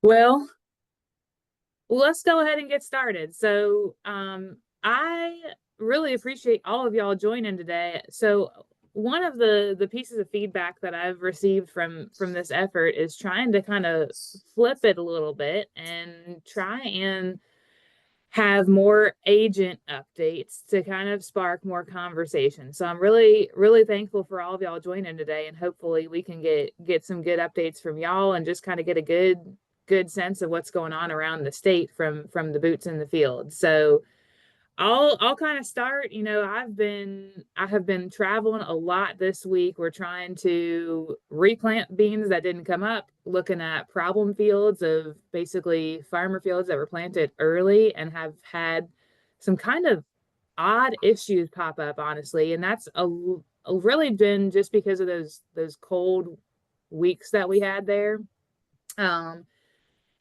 Well, let's go ahead and get started. I really appreciate all of y'all joining today. So, one of the pieces of feedback that I've received from this effort is trying to kind of flip it a little bit and try and have more agent updates to kind of spark more conversation. So I'm really thankful for all of y'all joining today, and hopefully we can get some good updates from y'all and just kind of get a good sense of what's going on around the state from the boots in the field. So I'll kind of start. I have been traveling a lot this week. We're trying to replant beans that didn't come up, looking at problem fields of basically farmer fields that were planted early and have had some kind of odd issues pop up, honestly. And that's really been just because of those cold weeks that we had there. Um,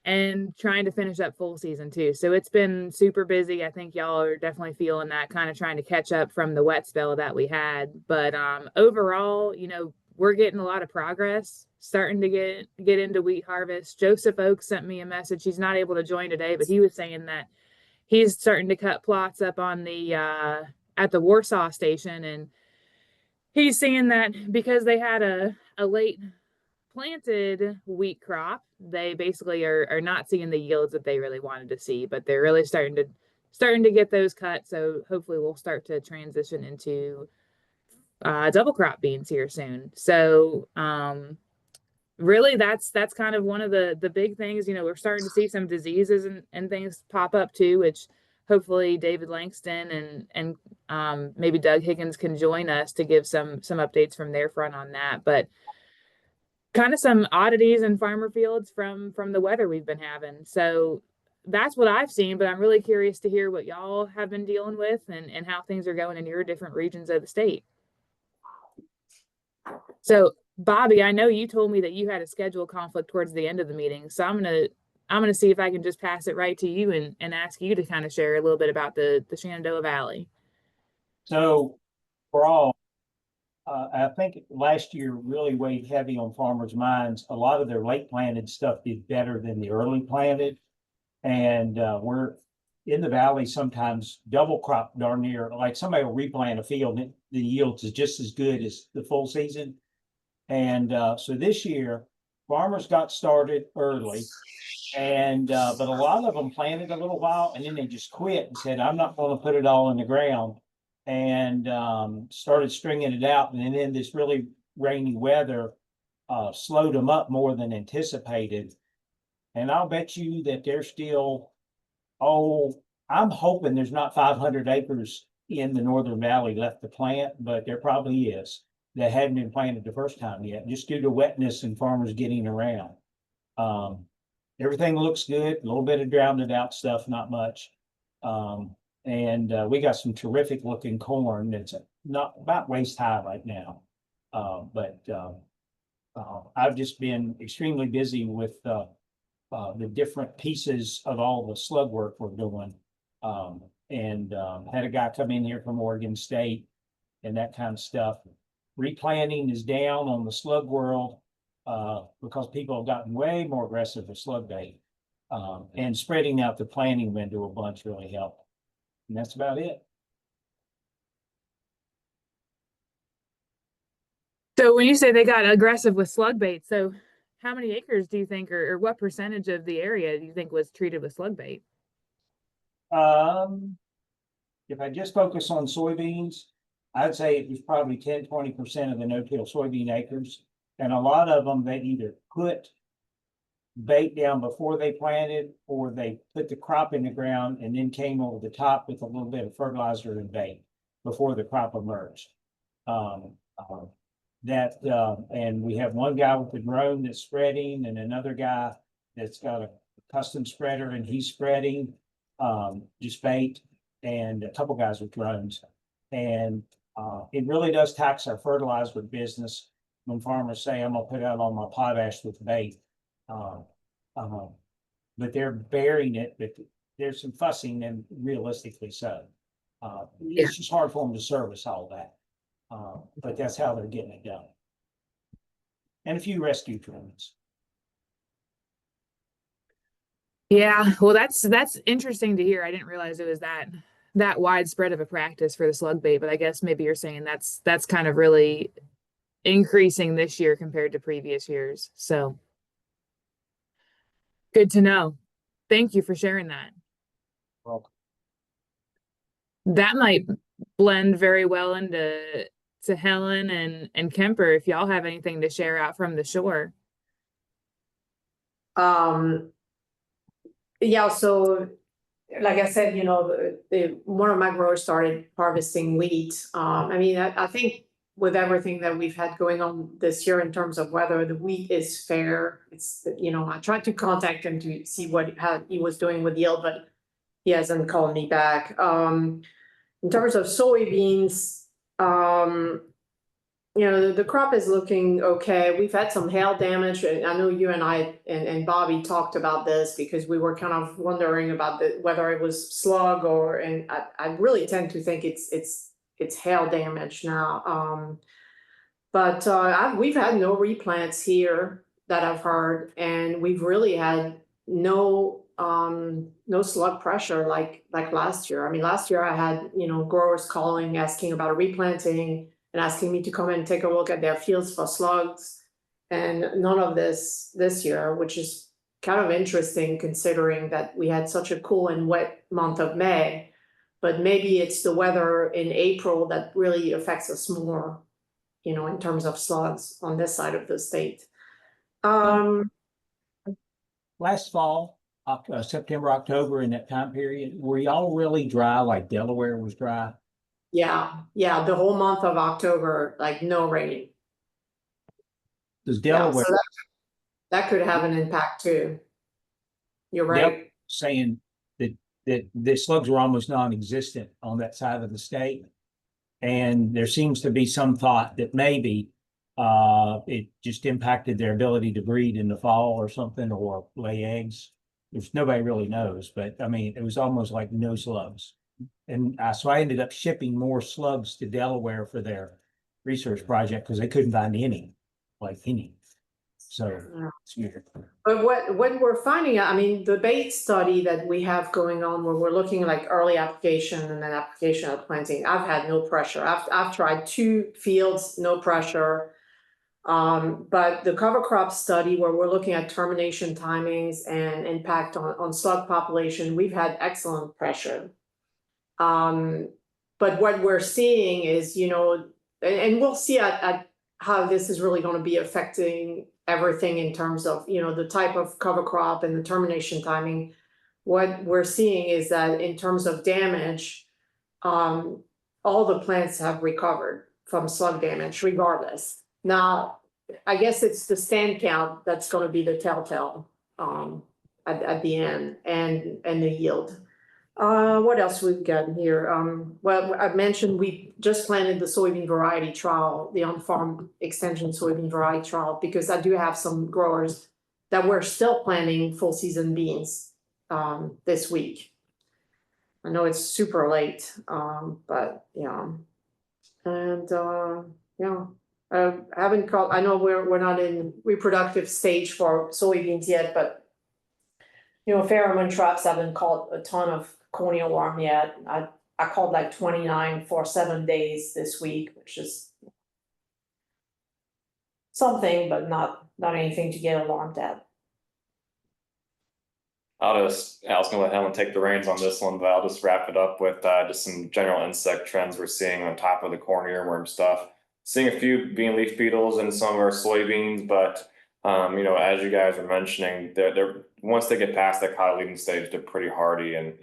and trying to finish up full season too. So it's been super busy. I think y'all are definitely feeling that, kind of trying to catch up from the wet spell that we had. But overall, we're getting a lot of progress, starting to get into wheat harvest. Joseph Oaks sent me a message. He's not able to join today, but he was saying that he's starting to cut plots up on the at the Warsaw station, and he's seeing that because they had a late planted wheat crop, they basically are not seeing the yields that they really wanted to see, but they're really starting to get those cut. So hopefully we'll start to transition into double crop beans here soon. So really that's kind of one of the big things. We're starting to see some diseases and things pop up too, which hopefully David Langston and maybe Doug Higgins can join us to give some updates from their front on that. But kind of some oddities in farmer fields from the weather we've been having. So that's what I've seen, but I'm really curious to hear what y'all have been dealing with and how things are going in your different regions of the state. So Bobby, I know you told me that you had a schedule conflict towards the end of the meeting. So I'm gonna see if I can just pass it right to you and ask you to kind of share a little bit about the Shenandoah Valley. So for all, I think last year really weighed heavy on farmers' minds. A lot of their late planted stuff did better than the early planted. And we're in the valley sometimes double crop darn near, like somebody will replant a field and the yields is just as good as the full season. And so this year, farmers got started early. And but a lot of them planted a little while and then they just quit and said, I'm not going to put it all in the ground, and started stringing it out. And then this really rainy weather slowed them up more than anticipated. And I'll bet you that they're still, oh, I'm hoping there's not 500 acres in the Northern Valley left to plant, but there probably is that hadn't been planted the first time yet, just due to wetness and farmers getting around. Um, Everything looks good, a little bit of drowned out stuff, not much. And we got some terrific looking corn that's not about waist high right now. But I've just been extremely busy with the different pieces of all the slug work we're doing. And had a guy come in here from Oregon State and that kind of stuff. Replanting is down on the slug world because people have gotten way more aggressive with slug bait. And spreading out the planting window a bunch really helped. And that's about it. So when you say they got aggressive with slug bait, so how many acres do you think, or what percentage of the area do you think was treated with slug bait? Um, if I just focus on soybeans, I'd say it was probably 10–20% of the no-till soybean acres. And a lot of them, they either put bait down before they planted, or they put the crop in the ground and then came over the top with a little bit of fertilizer and bait before the crop emerged. Um, uh, and we have one guy with a drone that's spreading, and another guy that's got a custom spreader and he's spreading just bait, and a couple guys with drones. And it really does tax our fertilizer business when farmers say, I'm gonna put out all my potash with bait. Uh, uh, but they're bearing it, but there's some fussing, and realistically so. It's just hard for them to service all that. But that's how they're getting it done. And a few rescue drones. Yeah, well, that's interesting to hear. I didn't realize it was that widespread of a practice for the slug bait, but I guess maybe you're saying that's kind of really increasing this year compared to previous years. So good to know. Thank you for sharing that. Well, That might blend very well to Helen and Kemper if y'all have anything to share out from the shore. Um, yeah, so like I said, one of my growers started harvesting wheat. I mean, I think with everything that we've had going on this year in terms of weather, the wheat is fair. I tried to contact him to see how he was doing with yield, but he hasn't called me back. In terms of soybeans, um, the crop is looking okay. We've had some hail damage, and I know you and I and Bobby talked about this because we were kind of wondering about whether it was slug and I really tend to think it's hail damage now. But we've had no replants here that I've heard, and we've really had no slug pressure like last year. I mean, last year I had growers calling asking about a replanting and asking me to come and take a look at their fields for slugs, and none of this year, which is kind of interesting considering that we had such a cool and wet month of May. But maybe it's the weather in April that really affects us more, in terms of slugs on this side of the state. Um, last fall, September, October, in that time period, were y'all really dry, like Delaware was dry? yeah, the whole month of October, like no rain. Does Yeah, Delaware, so that could have an impact too. You're Del right. saying that the slugs were almost non-existent on that side of the state? And there seems to be some thought that maybe it just impacted their ability to breed in the fall or something, or lay eggs. There's nobody really knows, but I mean, it was almost like no slugs. And so I ended up shipping more slugs to Delaware for their research project because they couldn't find any. So Yeah. it's weird. But what we're finding out, I mean, the bait study that we have going on where we're looking like early application and then application of planting, I've had no pressure. I've tried 2 fields, no pressure. But the cover crop study where we're looking at termination timings and impact on slug population, we've had excellent pressure. Um, but what we're seeing is, and we'll see at how this is really going to be affecting everything in terms of, the type of cover crop and the termination timing. What we're seeing is that in terms of damage, all the plants have recovered from slug damage regardless. Now, I guess it's the stand count that's going to be the telltale at the end, and the yield. What else we've got here? Well, I've mentioned we just planted the soybean variety trial, the on-farm extension soybean variety trial, because I do have some growers that were still planting full season beans this week. I know it's super late, but yeah. And yeah, I haven't called. I know we're not in reproductive stage for soybeans yet, but pheromone traps haven't caught a ton of corneal worm yet. I called like 29 for 7 days this week, which is something, but not anything to get alarmed at. I was gonna let Helen take the reins on this one, but I'll just wrap it up with just some general insect trends we're seeing on top of the corn earworm stuff. Seeing a few bean leaf beetles in some of our soybeans, but as you guys are mentioning, they're once they get past that cotyledon stage, they're pretty hardy, and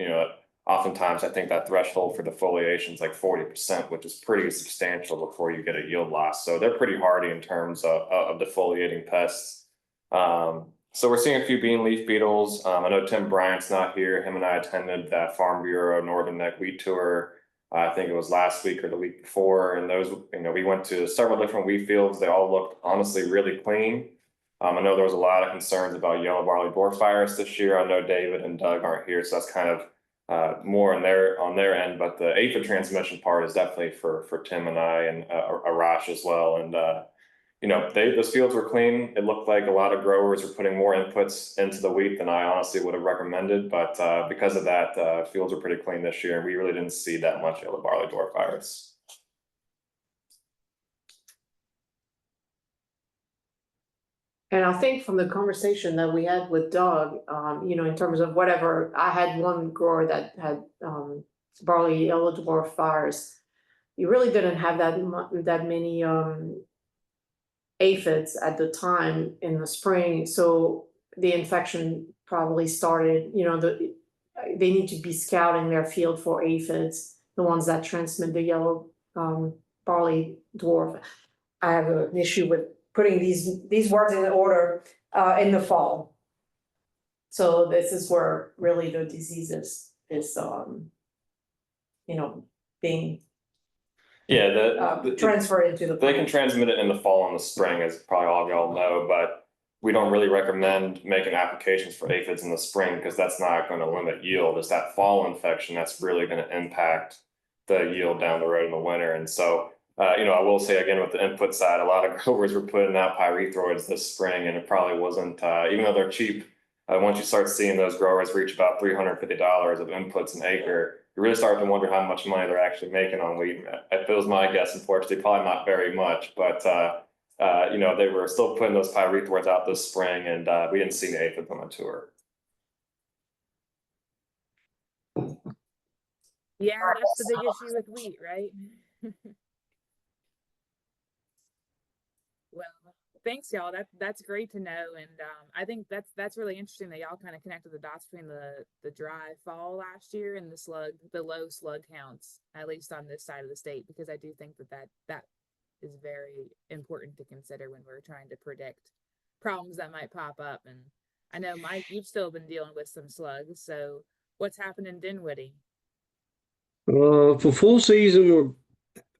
oftentimes I think that threshold for defoliation is like 40%, which is pretty substantial before you get a yield loss. So they're pretty hardy in terms of defoliating pests. So we're seeing a few bean leaf beetles. I know Tim Bryant's not here. Him and I attended that Farm Bureau Northern Neck Wheat Tour. I think it was last week or the week before. And those, we went to several different wheat fields. They all looked honestly really clean. I know there was a lot of concerns about yellow barley borer virus this year. I know David and Doug aren't here, so that's kind of more on their end. But the aphid transmission part is definitely for Tim and I and Arash as well. And those fields were clean. It looked like a lot of growers were putting more inputs into the wheat than I honestly would have recommended. But because of that, fields were pretty clean this year, and we really didn't see that much yellow barley dwarf virus. And I think from the conversation that we had with Doug, in terms of whatever, I had one grower that had barley yellow dwarf virus. You really didn't have that many aphids at the time in the spring, so the infection probably started. They need to be scouting their field for aphids, the ones that transmit the yellow barley dwarf. I have an issue with putting these words in order in the fall. So this is where really the disease is being transferred into the. They can transmit it in the fall and the spring, as probably all of y'all know, but we don't really recommend making applications for aphids in the spring because that's not going to limit yield. It's that fall infection that's really going to impact the yield down the road in the winter. And so I will say again, with the input side, a lot of growers were putting out pyrethroids this spring, and it probably wasn't, even though they're cheap, once you start seeing those growers reach about $350 of inputs an acre, you really start to wonder how much money they're actually making on wheat. If it was my guess, unfortunately, probably not very much, but they were still putting those pyrethroids out this spring, and we didn't see any aphids on the tour. Yeah, that's the big issue with wheat, right? Well, thanks, y'all. That's great to know, and I think that's really interesting that y'all kind of connected the dots between the dry fall last year and the low slug counts, at least on this side of the state, because I do think that is very important to consider when we're trying to predict problems that might pop up. And I know, Mike, you've still been dealing with some slugs. So what's happened in Dinwiddie? For full season, we're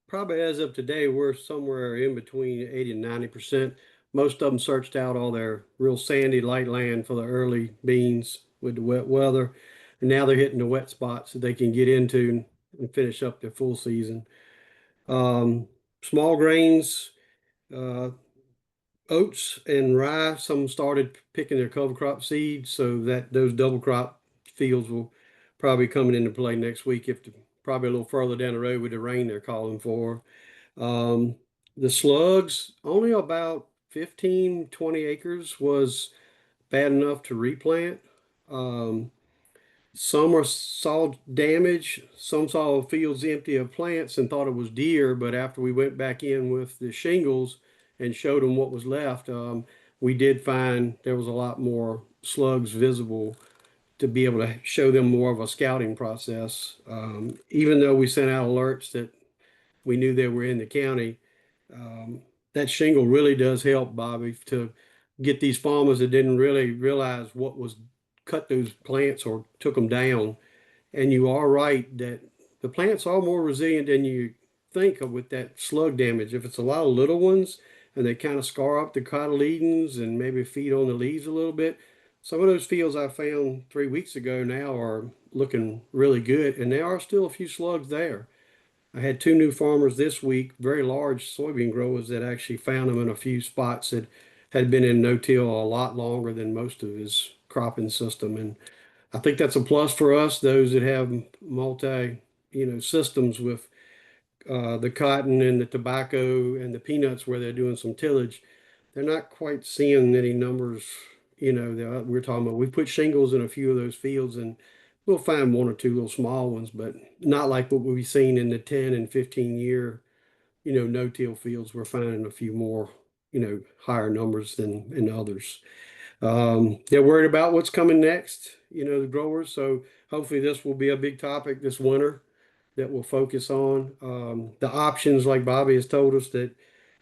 probably, as of today, we're somewhere in between 80 and 90%. Most of them searched out all their real sandy light land for the early beans with the wet weather. And now they're hitting the wet spots that they can get into and finish up their full season. Small grains, oats and rye, some started picking their cover crop seeds, so that those double crop fields will probably coming into play next week, probably a little further down the road with the rain they're calling for. The slugs, only about 15, 20 acres was bad enough to replant. Some saw damage. Some saw fields empty of plants and thought it was deer. But after we went back in with the shingles and showed them what was left, we did find there was a lot more slugs visible to be able to show them more of a scouting process. Even though we sent out alerts that we knew they were in the county, that shingle really does help, Bobby, to get these farmers that didn't really realize what was cut those plants or took them down. And you are right that the plants are more resilient than you think of with that slug damage. If it's a lot of little ones and they kind of scar up the cotyledons and maybe feed on the leaves a little bit, some of those fields I found 3 weeks ago now are looking really good, and there are still a few slugs there. I had 2 new farmers this week, very large soybean growers, that actually found them in a few spots that had been in no-till a lot longer than most of his cropping system. And I think that's a plus for us, those that have multi, systems with the cotton and the tobacco and the peanuts where they're doing some tillage. They're not quite seeing any numbers, that we're talking about. We put shingles in a few of those fields and we'll find 1 or 2 little small ones, but not like what we've seen in the 10 and 15 year, no-till fields. We're finding a few more, higher numbers than in others. They're worried about what's coming next, the growers. So hopefully this will be a big topic this winter that we'll focus on. The options, like Bobby has told us, that,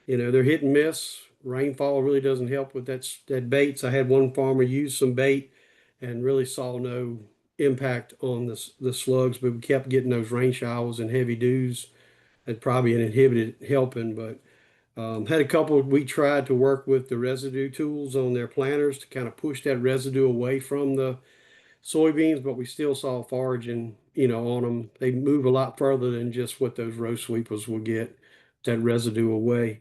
they're hit and miss. Rainfall really doesn't help with that baits. I had one farmer use some bait and really saw no impact on the slugs, but we kept getting those rain showers and heavy dews that probably inhibited helping. But had a couple, we tried to work with the residue tools on their planters to kind of push that residue away from the soybeans, but we still saw foraging, on them. They move a lot further than just what those row sweepers will get that residue away.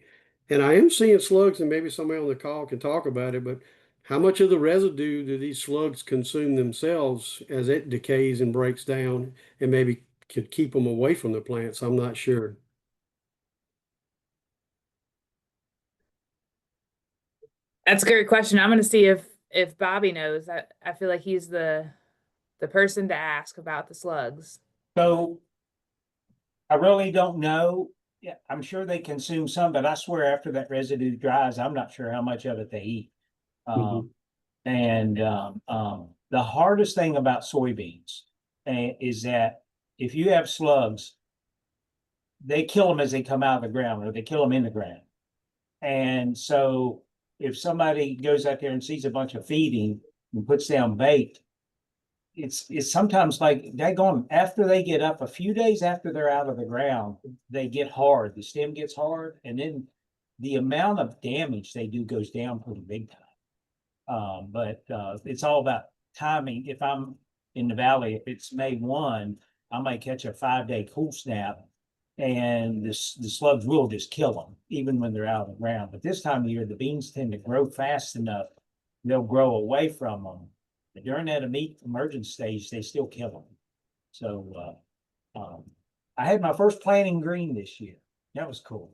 And I am seeing slugs, and maybe somebody on the call can talk about it, but how much of the residue do these slugs consume themselves as it decays and breaks down and maybe could keep them away from the plants? I'm not sure. That's a great question. I'm gonna see if Bobby knows. I feel like he's the person to ask about the slugs. So I really don't know. Yeah, I'm sure they consume some, but I swear after that residue dries, I'm not sure how much of it they eat. Mhm. And the hardest thing about soybeans is that if you have slugs, they kill them as they come out of the ground, or they kill them in the ground. And so if somebody goes out there and sees a bunch of feeding and puts down bait, it's sometimes like daggone, after they get up, a few days after they're out of the ground, they get hard. The stem gets hard, and then the amount of damage they do goes down pretty big time. But it's all about timing. If I'm in the valley, if it's May 1, I might catch a 5-day cool snap, and the slugs will just kill them, even when they're out of the ground. But this time of year, the beans tend to grow fast enough, they'll grow away from them. But during that emergence stage, they still kill them. So I had my first planting green this year. That was cool.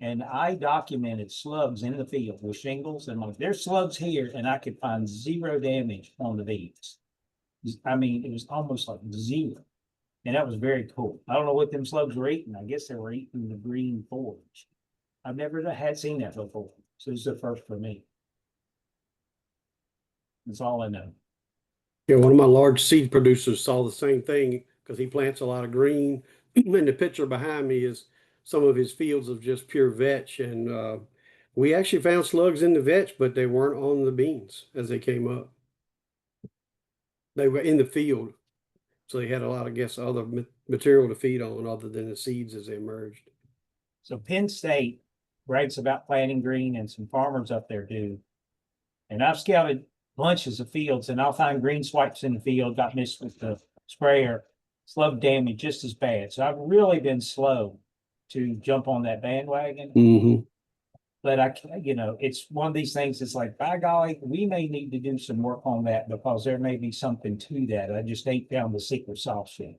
And I documented slugs in the field with shingles, and like, there's slugs here, and I could find zero damage on the beans. I mean, it was almost like zero. And that was very cool. I don't know what them slugs were eating. I guess they were eating the green forage. I've never had seen that before. So this is the first for me. That's all I know. Yeah, one of my large seed producers saw the same thing because he plants a lot of green. And the picture behind me is some of his fields of just pure vetch. And we actually found slugs in the vetch, but they weren't on the beans as they came up. They were in the field. So they had a lot of, I guess, other material to feed on other than the seeds as they emerged. So Penn State writes about planting green, and some farmers up there do. And I've scouted bunches of fields, and I'll find green swipes in the field, got missed with the sprayer, slug damage just as bad. So I've really been slow to jump on that bandwagon. Mm-hmm. But it's one of these things. It's like, by golly, we may need to do some work on that, because there may be something to that. I just ain't found the secret sauce yet.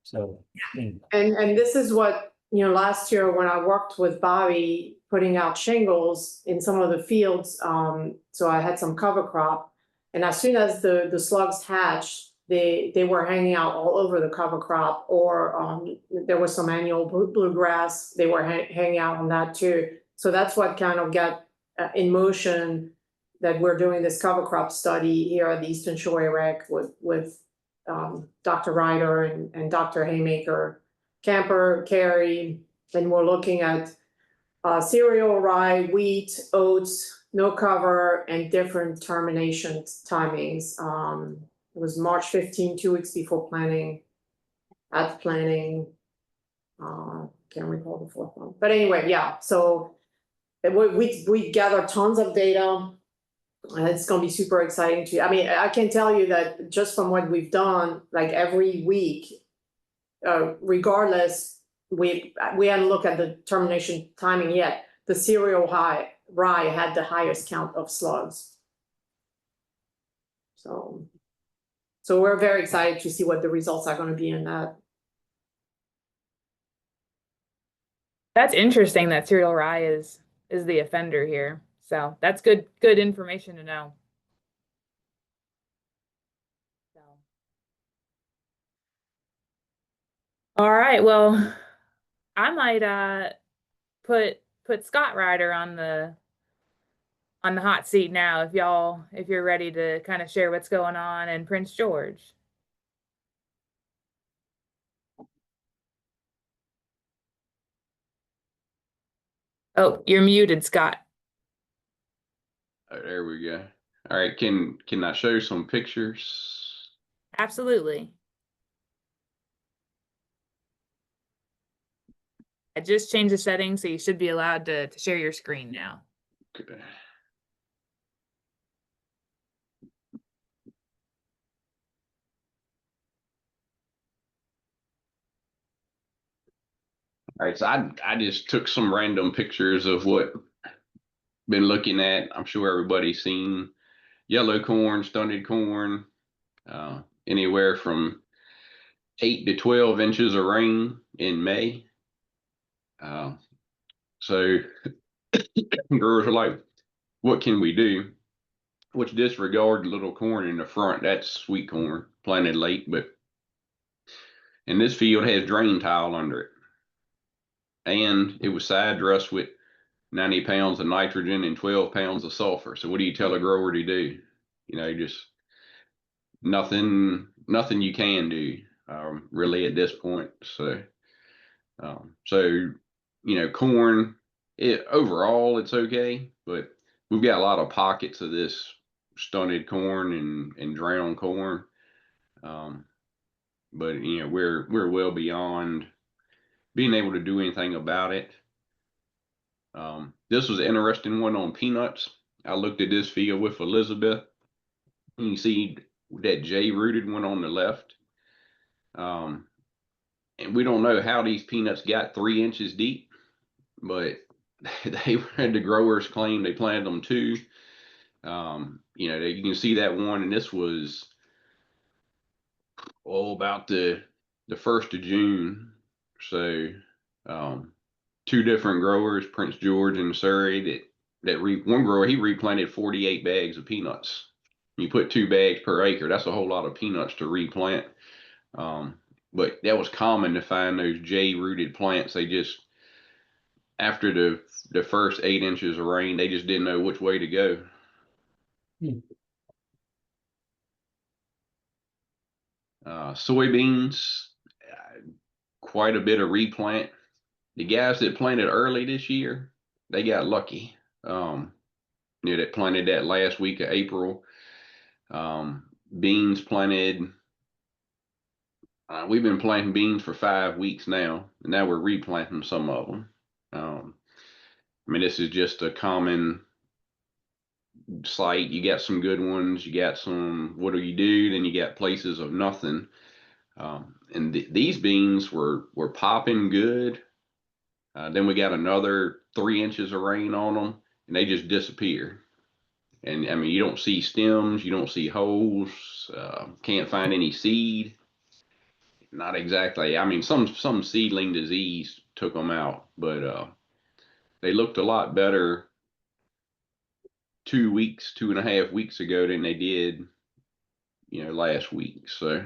So, anyway. And this is what, last year when I worked with Bobby putting out shingles in some of the fields, so I had some cover crop. And as soon as the slugs hatched, they were hanging out all over the cover crop, or there was some annual bluegrass, they were hanging out on that too. So that's what kind of got in motion that we're doing this cover crop study here at the Eastern Shore EREC with Dr. Ryder and Dr. Haymaker, Camper, Carey, and we're looking at cereal, rye, wheat, oats, no cover, and different termination timings. It was March 15, 2 weeks before planting, at planting. Can't recall the fourth one, but anyway, yeah. So we gathered tons of data. And it's gonna be super exciting to, I mean, I can tell you that just from what we've done, like every week, regardless, we hadn't looked at the termination timing yet. The cereal rye had the highest count of slugs. So we're very excited to see what the results are gonna be in that. That's interesting that cereal rye is the offender here. So that's good information to know. So. All right, well, I might put Scott Ryder on the hot seat now, if you're ready to kind of share what's going on in Prince George. Oh, you're muted, Scott. Oh, there we go. All right, can I show some pictures? Absolutely. I just changed the settings, so you should be allowed to share your screen now. Okay. All right, so I just took some random pictures of what been looking at, I'm sure everybody's seen yellow corn, stunted corn, anywhere from 8 to 12 inches of rain in May. So growers are like, what can we do? Which disregard the little corn in the front, that's sweet corn planted late, and this field has drain tile under it. And it was side dressed with 90 pounds of nitrogen and 12 pounds of sulfur. So what do you tell a grower to do? Just nothing you can do, really at this point. So, corn, overall it's okay, but we've got a lot of pockets of this stunted corn and drowned corn. But we're well beyond being able to do anything about it. This was an interesting one on peanuts. I looked at this field with Elizabeth. You see that J-rooted one on the left. And we don't know how these peanuts got 3 inches deep, but they had the growers claim they planted them 2. You can see that one, and this was about the 1st of June. So 2 different growers, Prince George and Surrey, one grower, he replanted 48 bags of peanuts. You put 2 bags per acre, that's a whole lot of peanuts to replant. But that was common to find those J-rooted plants. They just, after the first 8 inches of rain, they just didn't know which way to go. Soybeans, quite a bit of replant. The guys that planted early this year, they got lucky. That planted that last week of April. Beans planted. We've been planting beans for 5 weeks now, and now we're replanting some of them. This is just a common site. You got some good ones. You got some, what do you do? Then you got places of nothing. And these beans were popping good. Then we got another 3 inches of rain on them, and they just disappear. And you don't see stems, you don't see holes, can't find any seed. Not exactly. Some seedling disease took them out, but they looked a lot better 2.5 weeks ago than they did, last week. So.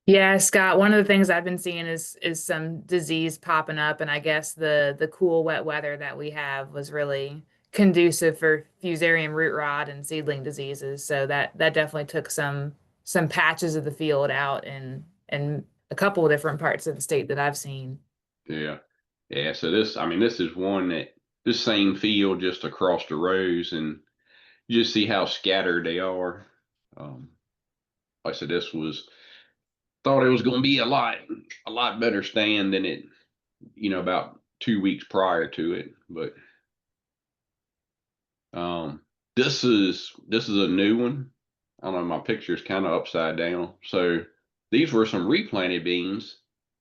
Yeah, Scott, one of the things I've been seeing is some disease popping up, and I guess the cool wet weather that we have was really conducive for fusarium root rot and seedling diseases. So that definitely took some patches of the field out in a couple of different parts of the state that I've seen. Yeah. So this is one that this same field just across the rows, and you just see how scattered they are. Like I said, thought it was going to be a lot better stand than it, about 2 weeks prior to it. But this is a new one. I don't know, my picture's kind of upside down. So these were some replanted beans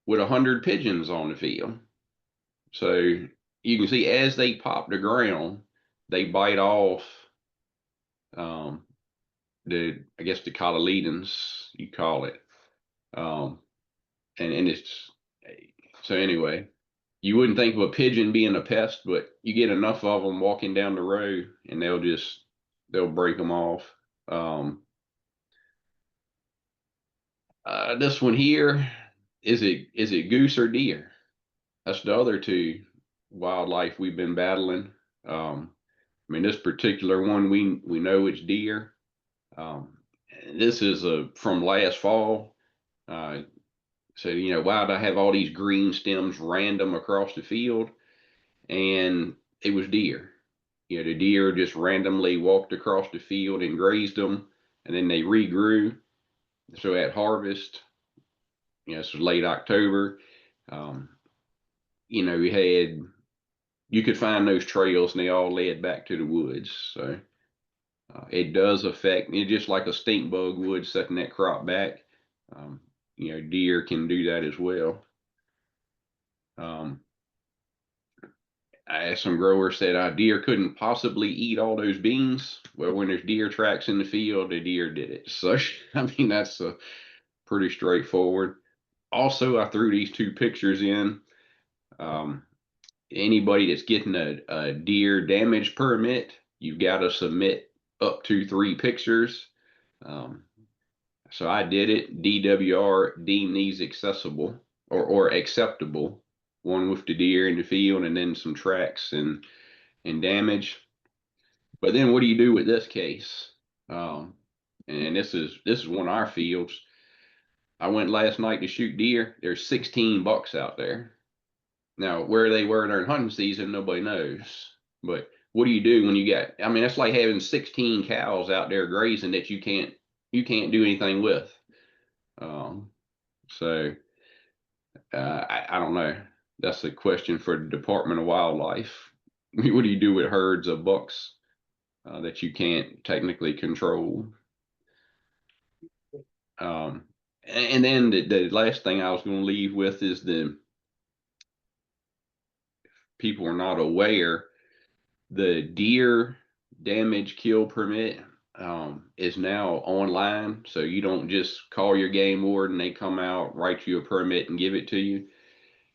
with 100 pigeons on the field. So you can see as they pop the ground, they bite off the cotyledons, you call it. And it's, so anyway, you wouldn't think of a pigeon being a pest, but you get enough of them walking down the road and they'll break them off. This one here, is it goose or deer? That's the other 2 wildlife we've been battling. This particular one, we know it's deer. This is from last fall. So, why did I have all these green stems random across the field? And it was deer. The deer just randomly walked across the field and grazed them, and then they regrew. So at harvest, this was late October, you could find those trails and they all led back to the woods. So it does affect, just like a stink bug would setting that crop back. Deer can do that as well. I asked some growers, said deer couldn't possibly eat all those beans. Well, when there's deer tracks in the field, the deer did it. So, I mean, that's pretty straightforward. Also, I threw these two pictures in. Anybody that's getting a deer damage permit, you've got to submit up to 3 pictures. So I did it. DWR deemed these accessible or acceptable. One with the deer in the field and then some tracks and damage. But then what do you do with this case? And this is one of our fields. I went last night to shoot deer. There's 16 bucks out there. Now, where they were during hunting season, nobody knows. But what do you do when you got, I mean, that's like having 16 cows out there grazing that you can't do anything with. So I don't know. That's a question for the Department of Wildlife. What do you do with herds of bucks that you can't technically control? And then the last thing I was going to leave with is people are not aware, the deer damage kill permit is now online. So you don't just call your game warden, they come out, write you a permit and give it to you.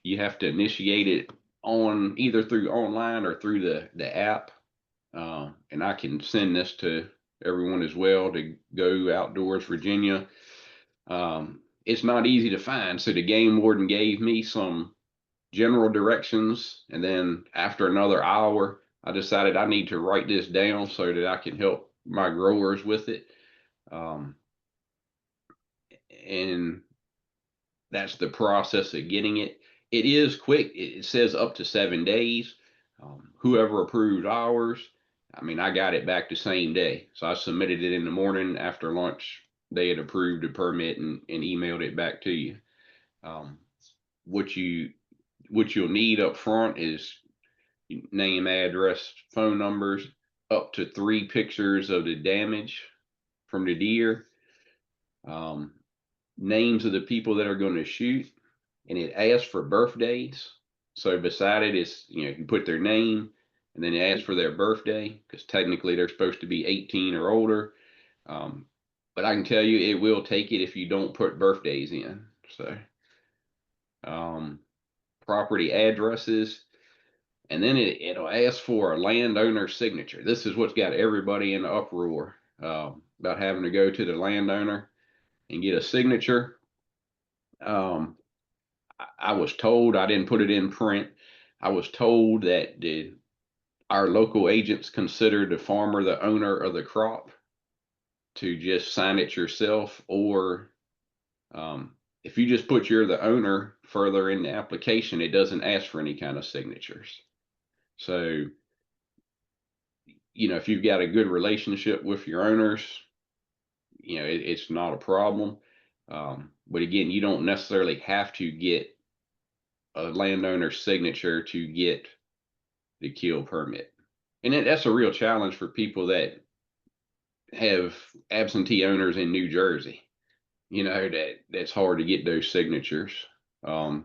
You have to initiate it on either through online or through the app. And I can send this to everyone as well to Go Outdoors Virginia. It's not easy to find. So the game warden gave me some general directions. And then after another hour, I decided I need to write this down so that I can help my growers with it. And that's the process of getting it. It is quick. It says up to 7 days. Whoever approved ours, I mean, I got it back the same day. So I submitted it in the morning. After lunch, they had approved the permit and emailed it back to you. What you'll need up front is name, address, phone numbers, up to 3 pictures of the damage from the deer, names of the people that are going to shoot, and it asks for birthdays. So beside it is, you can put their name and then it asks for their birthday, because technically they're supposed to be 18 or older. But I can tell you it will take it if you don't put birthdays in. So property addresses, and then it'll ask for a landowner signature. This is what's got everybody in the uproar about having to go to the landowner and get a signature. I was told, I didn't put it in print, I was told that our local agents consider the farmer the owner of the crop to just sign it yourself, or if you just put you're the owner further in the application, it doesn't ask for any kind of signatures. So, if you've got a good relationship with your owners, it's not a problem. But again, you don't necessarily have to get a landowner's signature to get the kill permit. And that's a real challenge for people that have absentee owners in New Jersey. That's hard to get those signatures. So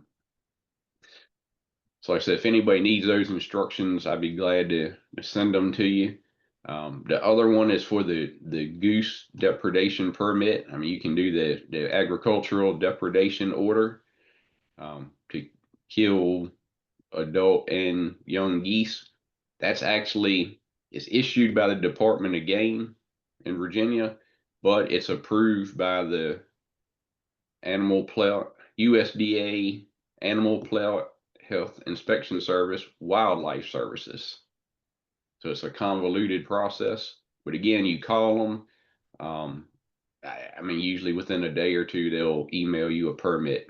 like I said, if anybody needs those instructions, I'd be glad to send them to you. The other one is for the goose depredation permit. I mean, you can do the agricultural depredation order to kill adult and young geese. That's actually is issued by the Department of Game in Virginia, but it's approved by the USDA Animal Health Inspection Service, Wildlife Services. So it's a convoluted process, but again, you call them. I mean, usually within a day or two, they'll email you a permit.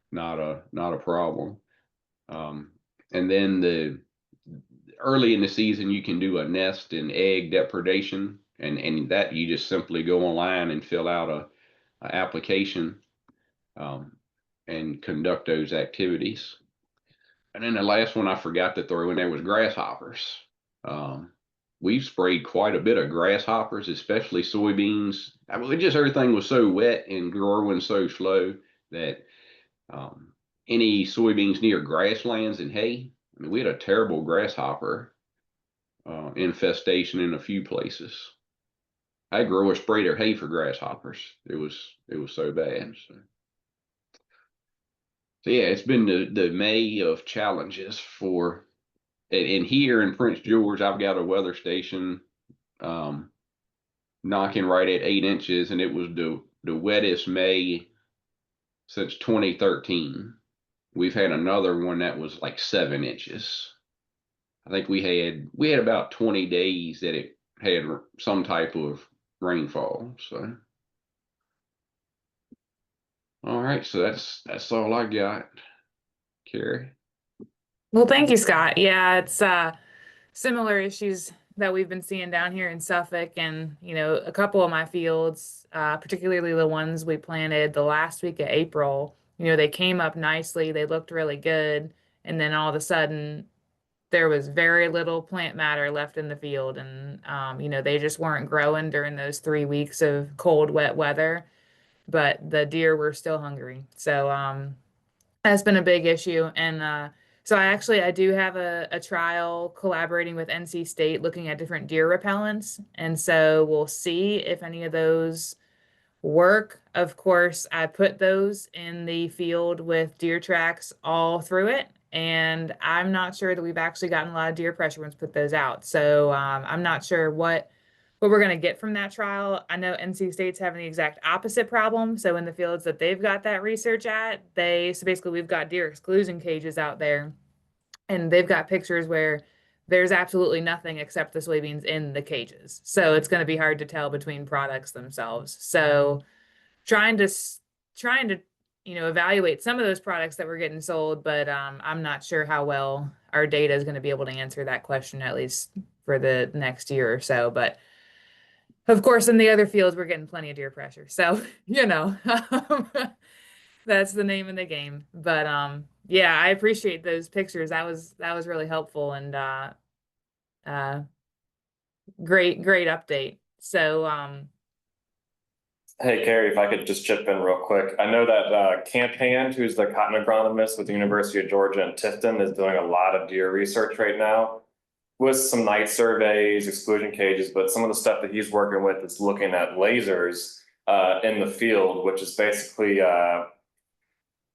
Not a problem. And then early in the season, you can do a nest and egg depredation, and that you just simply go online and fill out a application and conduct those activities. And then the last one I forgot to throw in there was grasshoppers. We've sprayed quite a bit of grasshoppers, especially soybeans. I mean, everything was so wet and growing so slow that any soybeans near grasslands and hay. I mean, we had a terrible grasshopper infestation in a few places. I had growers spray their hay for grasshoppers. It was so bad. So yeah, it's been the May of challenges for, and here in Prince George, I've got a weather station knocking right at 8 inches, and it was the wettest May since 2013. We've had another one that was like 7 inches. I think we had about 20 days that it had some type of rainfall. So, all right, so that's all I got, Carrie. Well, thank you, Scott. Yeah, it's similar issues that we've been seeing down here in Suffolk, and a couple of my fields, particularly the ones we planted the last week of April, they came up nicely, they looked really good, and then all of a sudden there was very little plant matter left in the field, and they just weren't growing during those 3 weeks of cold, wet weather, but the deer were still hungry. So that's been a big issue. And so I do have a trial collaborating with NC State looking at different deer repellents. And so we'll see if any of those work. Of course, I put those in the field with deer tracks all through it. And I'm not sure that we've actually gotten a lot of deer pressure once we put those out. So I'm not sure what we're going to get from that trial. I know NC State's having the exact opposite problem. So in the fields that they've got that research at, so basically we've got deer exclusion cages out there, and they've got pictures where there's absolutely nothing except the soybeans in the cages. So it's going to be hard to tell between products themselves. So trying to evaluate some of those products that were getting sold, but I'm not sure how well our data is going to be able to answer that question, at least for the next year or so. But of course, in the other fields, we're getting plenty of deer pressure. So, that's the name of the game. But yeah, I appreciate those pictures. That was really helpful, and great update. So Hey, Carrie, if I could just chip in real quick. I know that Camp Hand, who's the cotton agronomist with the University of Georgia in Tifton, is doing a lot of deer research right now with some night surveys, exclusion cages, but some of the stuff that he's working with is looking at lasers in the field, which is basically, I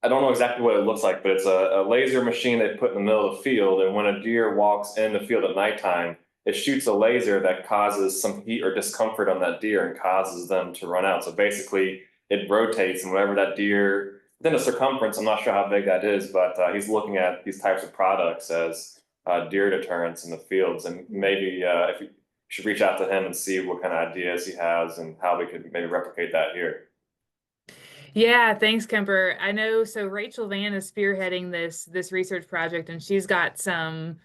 don't know exactly what it looks like, but it's a laser machine they put in the middle of the field. And when a deer walks in the field at nighttime, it shoots a laser that causes some heat or discomfort on that deer and causes them to run out. So basically it rotates, and whenever that deer, within a circumference, I'm not sure how big that is, but he's looking at these types of products as deer deterrents in the fields. And maybe if you should reach out to him and see what kind of ideas he has and how we could maybe replicate that here. yeah, thanks, Kemper. I know. So Rachel Van is spearheading this research project, and she's got some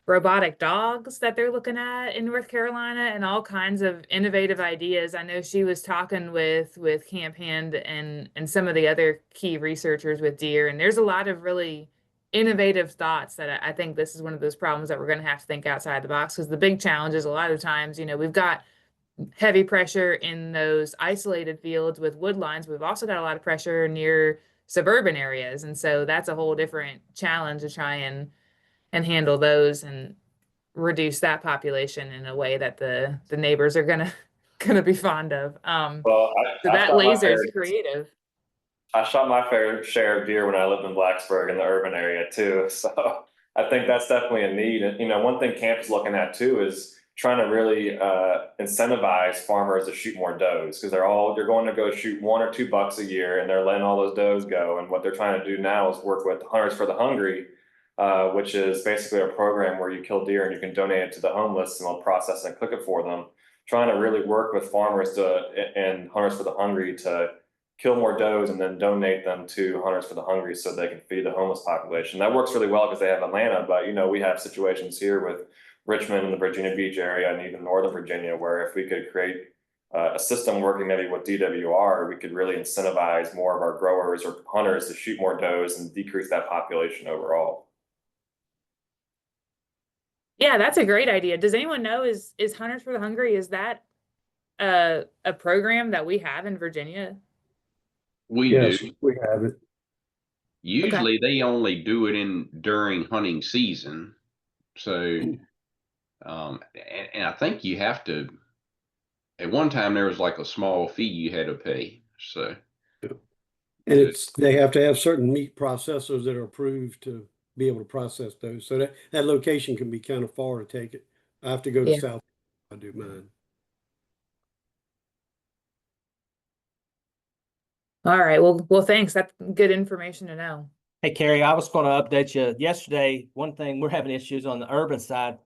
robotic dogs that they're looking at in North Carolina, and all kinds of innovative ideas. I know she was talking with Camp Hand and some of the other key researchers with deer, and there's a lot of really innovative thoughts that I think this is one of those problems that we're going to have to think outside the box, because the big challenge is a lot of times, we've got heavy pressure in those isolated fields with wood lines. We've also got a lot of pressure near suburban areas, and so that's a whole different challenge to try and handle those and reduce that population in a way that the neighbors are gonna be fond of. Well, So I that shot my laser fair is creative. I shot my fair share of deer when I lived in Blacksburg in the urban area too. So I think that's definitely a need. And one thing camp is looking at too is trying to really incentivize farmers to shoot more does, because they're going to go shoot 1 or 2 bucks a year, and they're letting all those does go. And what they're trying to do now is work with Hunters for the Hungry, which is basically a program where you kill deer and you can donate it to the homeless, and they'll process and cook it for them. Trying to really work with farmers and Hunters for the Hungry to kill more does and then donate them to Hunters for the Hungry so they can feed the homeless population. That works really well because they have Atlanta, but we have situations here with Richmond and the Virginia Beach area and even Northern Virginia, where if we could create a system working maybe with DWR, we could really incentivize more of our growers or hunters to shoot more does and decrease that population overall. Yeah, that's a great idea. Does anyone know, is Hunters for the Hungry, is that a program that we have in Virginia? We Yes, do. we have it. Usually they only do it during hunting season. So, and I think you have to, at one time there was like a small fee you had to pay. So, And they have to have certain meat processors that are approved to be able to process those. So that location can be kind of far to take it. I have to go to Yeah. South. I do mine. All right. Well, thanks. That's good information to know. Hey, Carrie, I was going to update you yesterday. One thing, we're having issues on the urban side.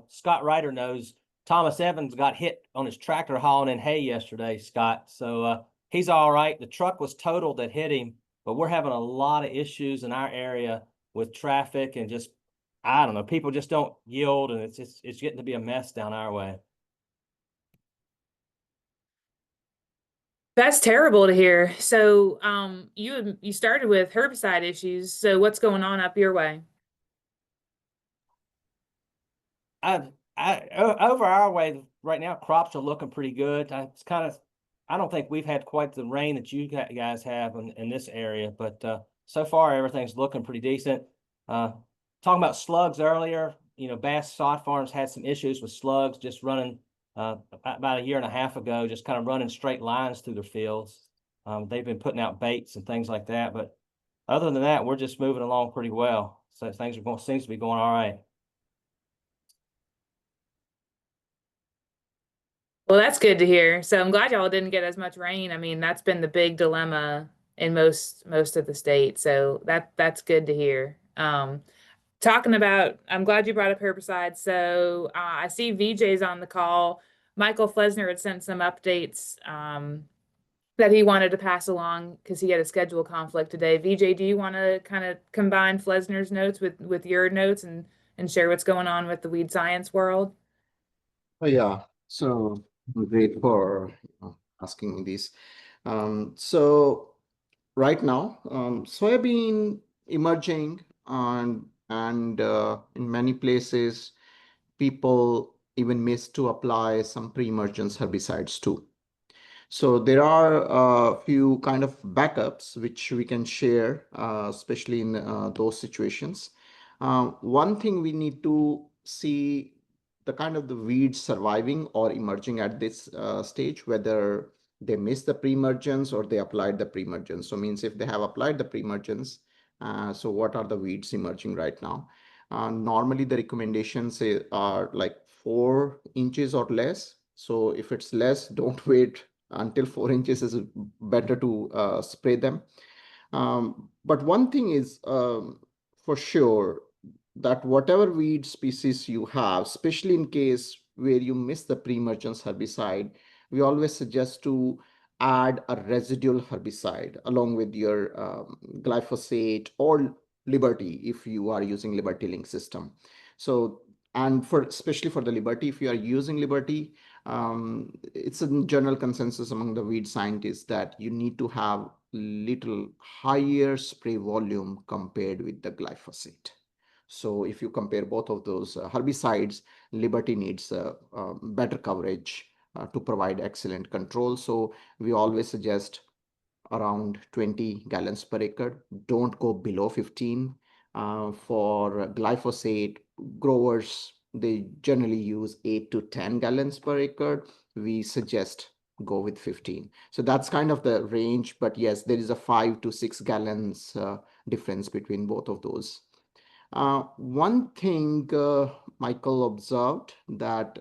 Scott Ryder knows Thomas Evans got hit on his tractor hauling in hay yesterday, Scott. So he's all right. The truck was totaled that hit him, but we're having a lot of issues in our area with traffic and just, I don't know, people just don't yield, and it's getting to be a mess down our way. That's terrible to hear. So, you started with herbicide issues. So what's going on up your way? Over our way right now, crops are looking pretty good. I don't think we've had quite the rain that you guys have in this area, but so far everything's looking pretty decent. Talking about slugs earlier, Bass Sod Farms had some issues with slugs just running about a year and a half ago, just kind of running straight lines through their fields. They've been putting out baits and things like that, but other than that, we're just moving along pretty well. So things seems to be going all right. Well, that's good to hear. So I'm glad y'all didn't get as much rain. I mean, that's been the big dilemma in most of the state. So that's good to hear. Talking about, I'm glad you brought up herbicides. So I see VJ's on the call. Michael Flesner had sent some updates that he wanted to pass along because he had a schedule conflict today. VJ, do you want to kind of combine Flesner's notes with your notes and share what's going on with the weed science world? Oh, yeah, so great for asking me this. So right now, soybean emerging and in many places, people even miss to apply some pre-emergence herbicides too. So there are a few kind of backups which we can share, especially in those situations. One thing we need to see the kind of the weeds surviving or emerging at this stage, whether they missed the pre-emergence or they applied the pre-emergence. So means if they have applied the pre-emergence, so what are the weeds emerging right now? Normally the recommendations are like 4 inches or less. So if it's less, don't wait until 4 inches is better to spray them. But one thing is for sure that whatever weed species you have, especially in case where you miss the pre-emergence herbicide, we always suggest to add a residual herbicide along with your glyphosate or Liberty if you are using Liberty Link system. So, and especially for the Liberty, if you are using Liberty, it's a general consensus among the weed scientists that you need to have little higher spray volume compared with the glyphosate. So if you compare both of those herbicides, Liberty needs better coverage to provide excellent control. So we always suggest around 20 gallons per acre. Don't go below 15. For glyphosate, growers, they generally use 8 to 10 gallons per acre. We suggest go with 15. So that's kind of the range, but yes, there is a 5 to 6 gallons difference between both of those. One thing Michael observed that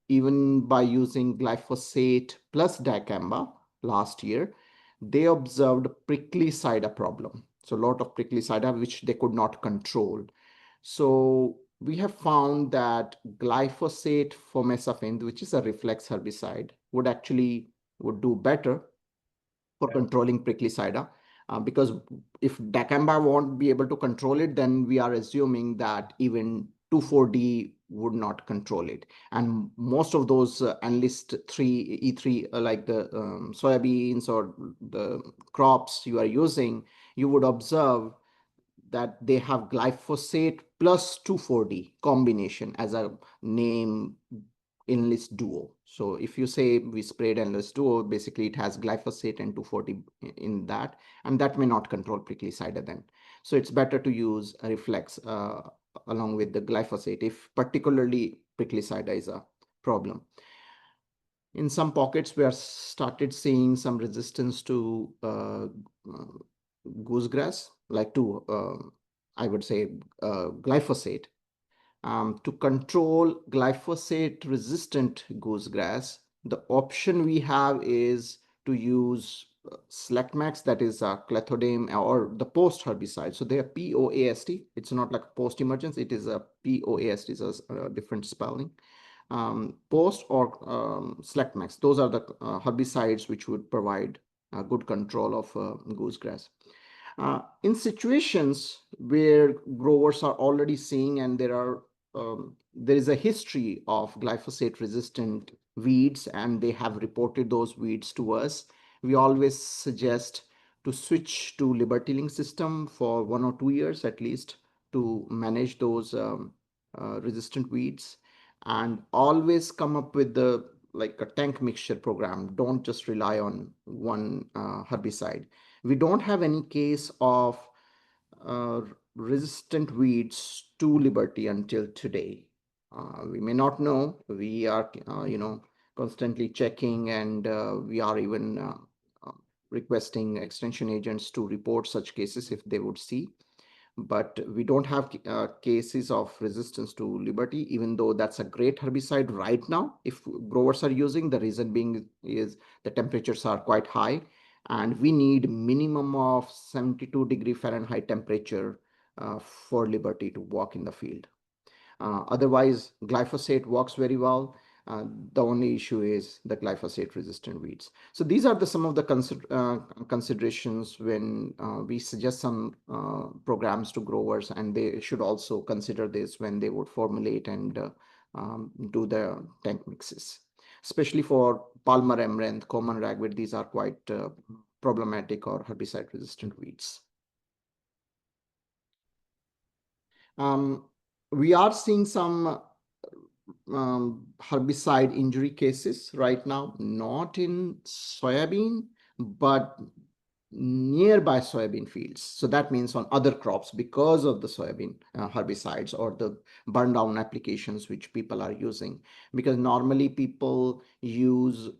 even by using glyphosate plus dicamba last year, they observed prickly cider problem. So a lot of prickly cider, which they could not control. So we have found that glyphosate formesafin, which is a reflex herbicide, would do better for controlling prickly cider. Because if dicamba won't be able to control it, then we are assuming that even 2,4-D would not control it. And most of those Enlist 3, E3, like the soybeans or the crops you are using, you would observe that they have glyphosate plus 2,4-D combination as a name Enlist Duo. So if you say we sprayed Enlist Duo, basically it has glyphosate and 2,4-D in that, and that may not control prickly cider then. So it's better to use a Reflex along with the glyphosate if particularly prickly cider is a problem. In some pockets, we are started seeing some resistance to goosegrass, like to I would say glyphosate. To control glyphosate resistant goosegrass, the option we have is to use Selectmax, that is clethodim, or the post herbicide. So they are POAST. It's not like post emergence. It is a POAST, is a different spelling. Post or Selectmax. Those are the herbicides which would provide good control of goosegrass. In situations where growers are already seeing and there is a history of glyphosate resistant weeds and they have reported those weeds to us, we always suggest to switch to Liberty Link system for 1 or 2 years at least to manage those resistant weeds, and always come up with the like a tank mixture program. Don't just rely on one herbicide. We don't have any case of uh, resistant weeds to Liberty until today. We may not know. We are, constantly checking, and we are even requesting extension agents to report such cases if they would see. But we don't have cases of resistance to Liberty, even though that's a great herbicide right now if growers are using. The reason being is the temperatures are quite high and we need minimum of 72 Fahrenheit temperature for Liberty to work in the field. Otherwise, glyphosate works very well. The only issue is the glyphosate resistant weeds. So these are some of the considerations when we suggest some programs to growers, and they should also consider this when they would formulate and do the tank mixes. Especially for Palmer amaranth, common ragweed, these are quite problematic or herbicide resistant weeds. We are seeing some herbicide injury cases right now, not in soybean, but nearby soybean fields. So that means on other crops because of the soybean herbicides or the burn down applications which people are using. Because normally people use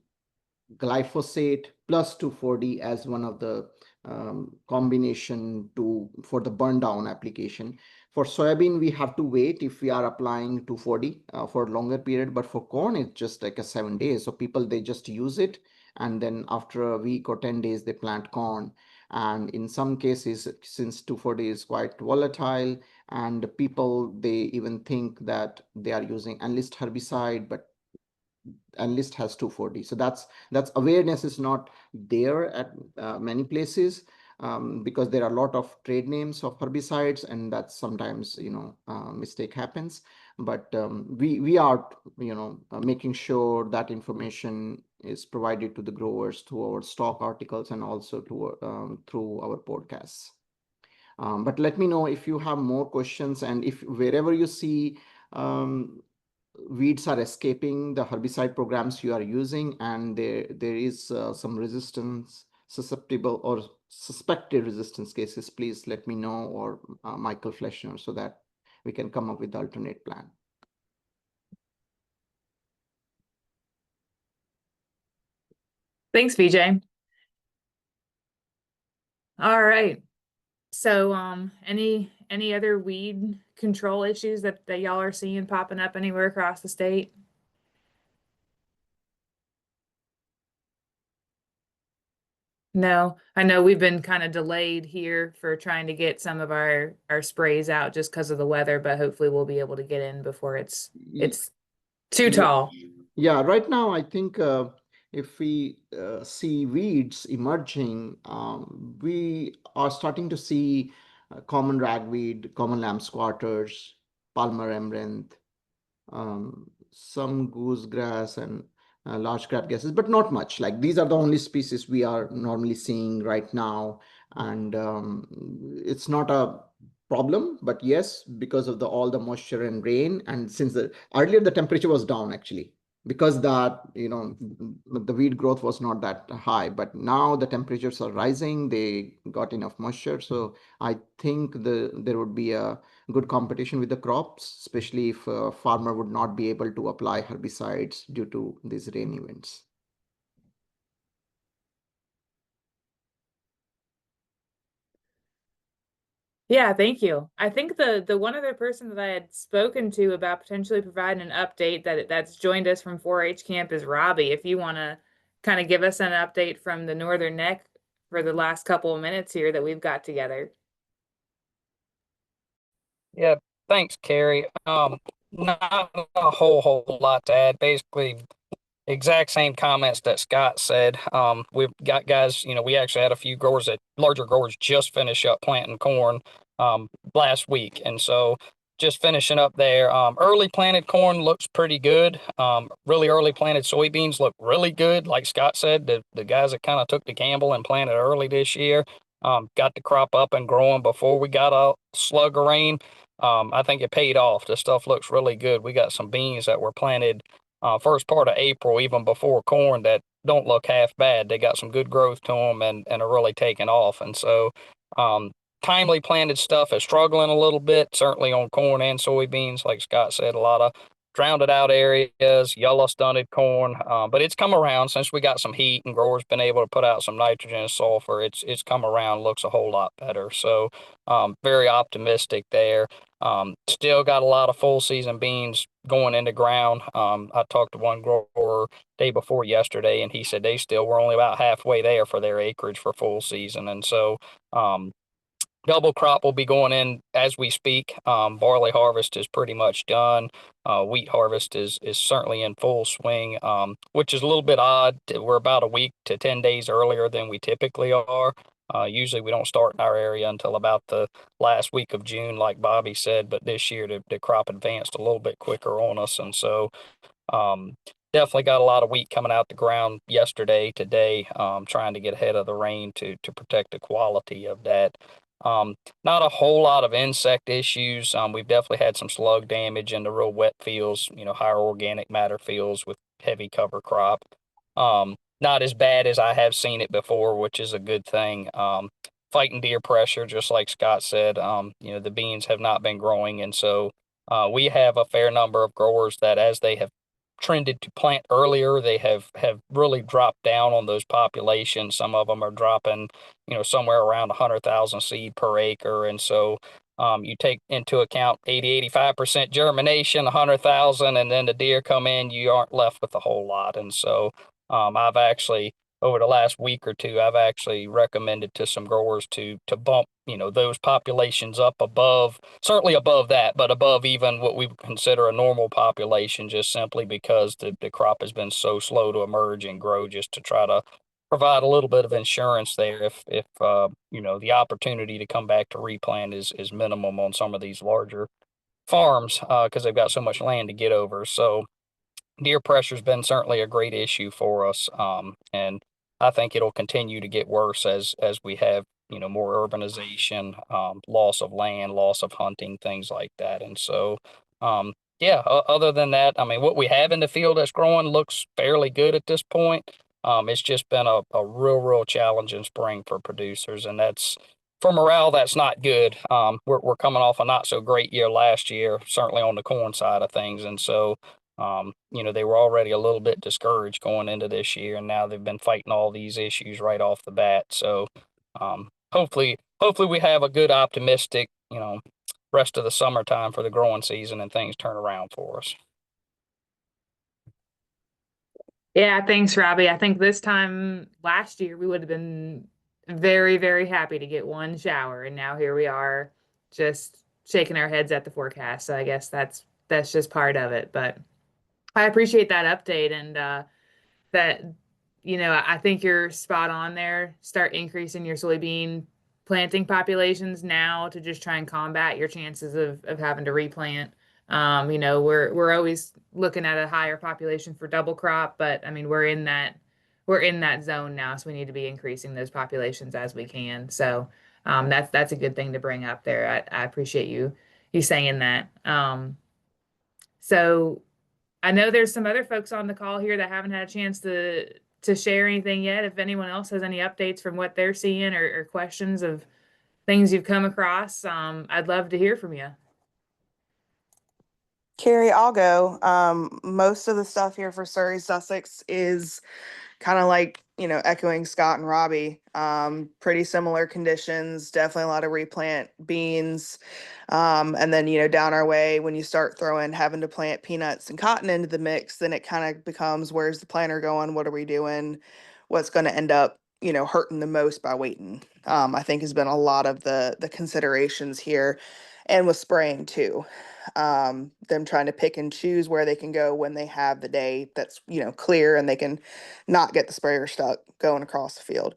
glyphosate plus 2,4-D as one of the combination for the burn down application. For soybean, we have to wait if we are applying 2,4-D for a longer period, but for corn, it's just like a 7 days. So people, they just use it, and then after a week or 10 days, they plant corn. And in some cases, since 2,4-D is quite volatile, and people, they even think that they are using Enlist herbicide, but Enlist has 2,4-D. So that's awareness is not there at many places because there are a lot of trade names of herbicides, and that's sometimes mistake happens. But we are making sure that information is provided to the growers through our stock articles and also through our podcasts. But let me know if you have more questions, and if wherever you see weeds are escaping the herbicide programs you are using, and there is some resistance, susceptible or suspected resistance cases, please let me know, or Michael Fleshner, so that we can come up with the alternate plan. Thanks, VJ. All right. So, any other weed control issues that y'all are seeing popping up anywhere across the state? No, I know we've been kind of delayed here for trying to get some of our sprays out just because of the weather, but hopefully we'll be able to get in before it's too tall. Yeah, right now I think if we see weeds emerging, we are starting to see common ragweed, common lamb squatters, Palmer amaranth, some goosegrass, and large crabgrasses, but not much. Like these are the only species we are normally seeing right now, and it's not a problem. But yes, because of all the moisture and rain, and since earlier the temperature was down actually, because that, the weed growth was not that high, but now the temperatures are rising, they got enough moisture. So I think there would be a good competition with the crops, especially if a farmer would not be able to apply herbicides due to these rain events. Yeah, thank you. I think the one other person that I had spoken to about potentially providing an update that's joined us from 4-H camp is Robbie. If you want to kind of give us an update from the Northern Neck for the last couple of minutes here that we've got together. Yeah, thanks, Carrie. Not a whole lot to add. Basically, exact same comments that Scott said. We've got guys, we actually had a few larger growers just finish up planting corn last week. And so just finishing up there. Early planted corn looks pretty good. Really early planted soybeans look really good. Like Scott said, the guys that kind of took the gamble and planted early this year got the crop up and growing before we got a slug of rain. I think it paid off. The stuff looks really good. We got some beans that were planted first part of April, even before corn, that don't look half bad. They got some good growth to them and are really taking off. And so, timely planted stuff is struggling a little bit, certainly on corn and soybeans. Like Scott said, a lot of drowned out areas, yellow stunted corn. But it's come around since we got some heat and growers been able to put out some nitrogen and sulfur. It's come around, looks a whole lot better. So, very optimistic there. Still got a lot of full season beans going into ground. I talked to one grower day before yesterday, and he said they still were only about halfway there for their acreage for full season. And so, double crop will be going in as we speak. Barley harvest is pretty much done. Wheat harvest is certainly in full swing, which is a little bit odd. We're about a week to 10 days earlier than we typically are. Usually we don't start in our area until about the last week of June, like Bobby said, but this year the crop advanced a little bit quicker on us. And so um, definitely got a lot of wheat coming out the ground yesterday, today, trying to get ahead of the rain to protect the quality of that. Not a whole lot of insect issues. We've definitely had some slug damage in the real wet fields, higher organic matter fields with heavy cover crop. Not as bad as I have seen it before, which is a good thing. Fighting deer pressure, just like Scott said, the beans have not been growing. And so we have a fair number of growers that as they have trended to plant earlier, they have really dropped down on those populations. Some of them are dropping, somewhere around 100,000 seed per acre. And so you take into account 85% germination, 100,000, and then the deer come in, you aren't left with a whole lot. And so I've actually, over the last week or two, I've actually recommended to some growers to bump, those populations up above, certainly above that, but above even what we would consider a normal population, just simply because the crop has been so slow to emerge and grow, just to try to provide a little bit of insurance there if the opportunity to come back to replant is minimum on some of these larger farms because they've got so much land to get over. So deer pressure has been certainly a great issue for us, and I think it'll continue to get worse as we have more urbanization, loss of land, loss of hunting, things like that. And so, yeah. Other than that, I mean, what we have in the field that's growing looks fairly good at this point. It's just been a real challenging spring for producers, and that's for morale. That's not good. We're coming off a not so great year last year, certainly on the corn side of things, and so. They were already a little bit discouraged going into this year, and now they've been fighting all these issues right off the bat. So, hopefully we have a good optimistic, rest of the summertime for the growing season and things turn around for us. Yeah, thanks, Robbie. I think this time last year we would have been very happy to get one shower, and now here we are just shaking our heads at the forecast. So I guess that's just part of it. But I appreciate that update and that I think you're spot on there. Start increasing your soybean planting populations now to just try and combat your chances of having to replant. We're always looking at a higher population for double crop, but I mean we're in that zone now, so we need to be increasing those populations as we can. So that's a good thing to bring up there. I appreciate you saying that. So I know there's some other folks on the call here that haven't had a chance to share anything yet. If anyone else has any updates from what they're seeing or questions of things you've come across, I'd love to hear from you. Carrie, I'll go. Most of the stuff here for Surrey, Sussex is kind of like, echoing Scott and Robbie. Pretty similar conditions, definitely a lot of replant beans. And then, down our way, when you start having to plant peanuts and cotton into the mix, then it kind of becomes, where's the planter going? What are we doing? What's going to end up, hurting the most by waiting? I think has been a lot of the considerations here, and with spraying too. Them trying to pick and choose where they can go when they have the day that's, clear, and they can not get the sprayer stuck going across the field.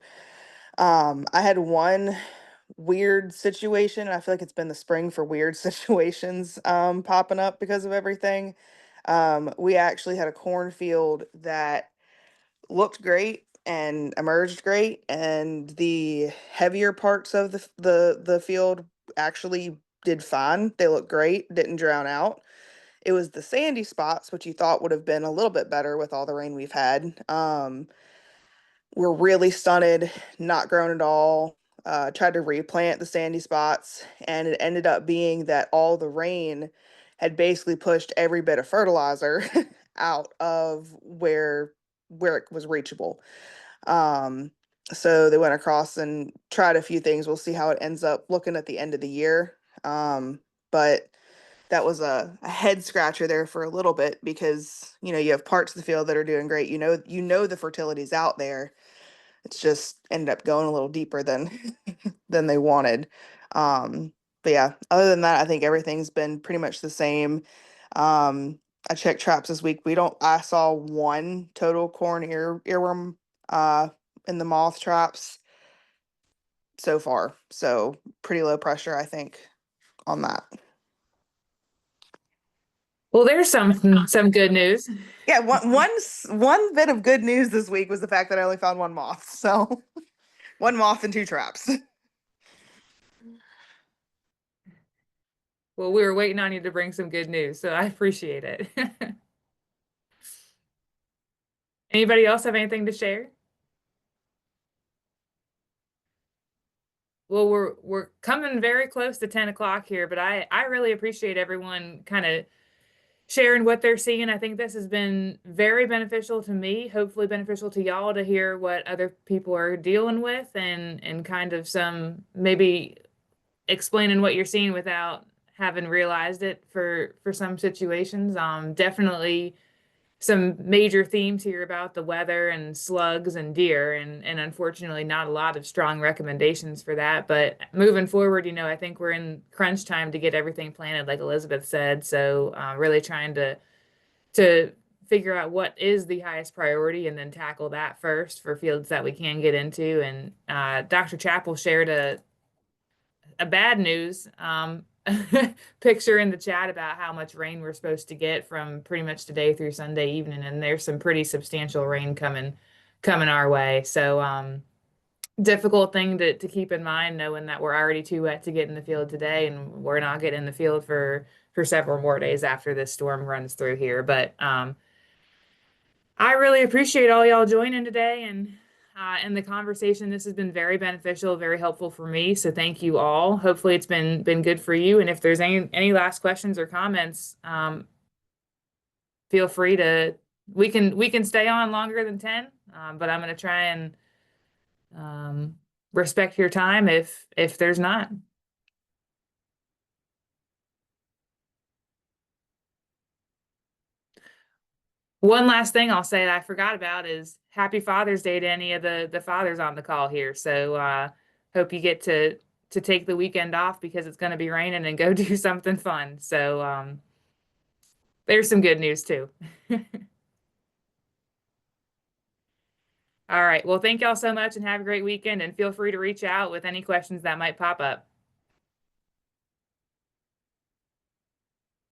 I had one weird situation, and I feel like it's been the spring for weird situations popping up because of everything. We actually had a cornfield that looked great and emerged great, and the heavier parts of the field actually did fine. They looked great, didn't drown out. It was the sandy spots, which you thought would have been a little bit better with all the rain we've had. Were really stunted, not grown at all. Tried to replant the sandy spots, and it ended up being that all the rain had basically pushed every bit of fertilizer out of where it was reachable. Um, so they went across and tried a few things. We'll see how it ends up looking at the end of the year. But that was a head scratcher there for a little bit, because you have parts of the field that are doing great. The fertility's out there. It's just ended up going a little deeper than than they wanted. But yeah, other than that, I think everything's been pretty much the same. I checked traps this week. I saw one total corn earworm in the moth traps so far. So pretty low pressure, I think, on that. Well, there's some good news. Yeah, one bit of good news this week was the fact that I only found one moth. So one moth and 2 traps. Well, we were waiting on you to bring some good news, so I appreciate it. Anybody else have anything to share? Well, we're coming very close to 10 o'clock here, but I really appreciate everyone kind of sharing what they're seeing. I think this has been very beneficial to me, hopefully beneficial to y'all, to hear what other people are dealing with, and kind of some maybe explaining what you're seeing without having realized it for some situations. Definitely some major themes here about the weather and slugs and deer, and unfortunately not a lot of strong recommendations for that. But moving forward, I think we're in crunch time to get everything planted, like Elizabeth said. So really trying to figure out what is the highest priority, and then tackle that first for fields that we can get into. And Dr. Chappell shared a bad news picture in the chat about how much rain we're supposed to get from pretty much today through Sunday evening, and there's some pretty substantial rain coming our way. So difficult thing to keep in mind, knowing that we're already too wet to get in the field today, and we're not getting in the field for several more days after this storm runs through here. But I really appreciate all y'all joining today, and the conversation. This has been very beneficial, very helpful for me. So thank you all. Hopefully it's been good for you. And if there's any last questions or comments, feel free to. We can stay on longer than 10, but I'm going to try and respect your time if there's not. One last thing I'll say that I forgot about is Happy Father's Day to any of the fathers on the call here. So hope you get to take the weekend off, because it's going to be raining, and go do something fun. So there's some good news too. All right. Well, thank y'all so much, and have a great weekend, and feel free to reach out with any questions that might pop up.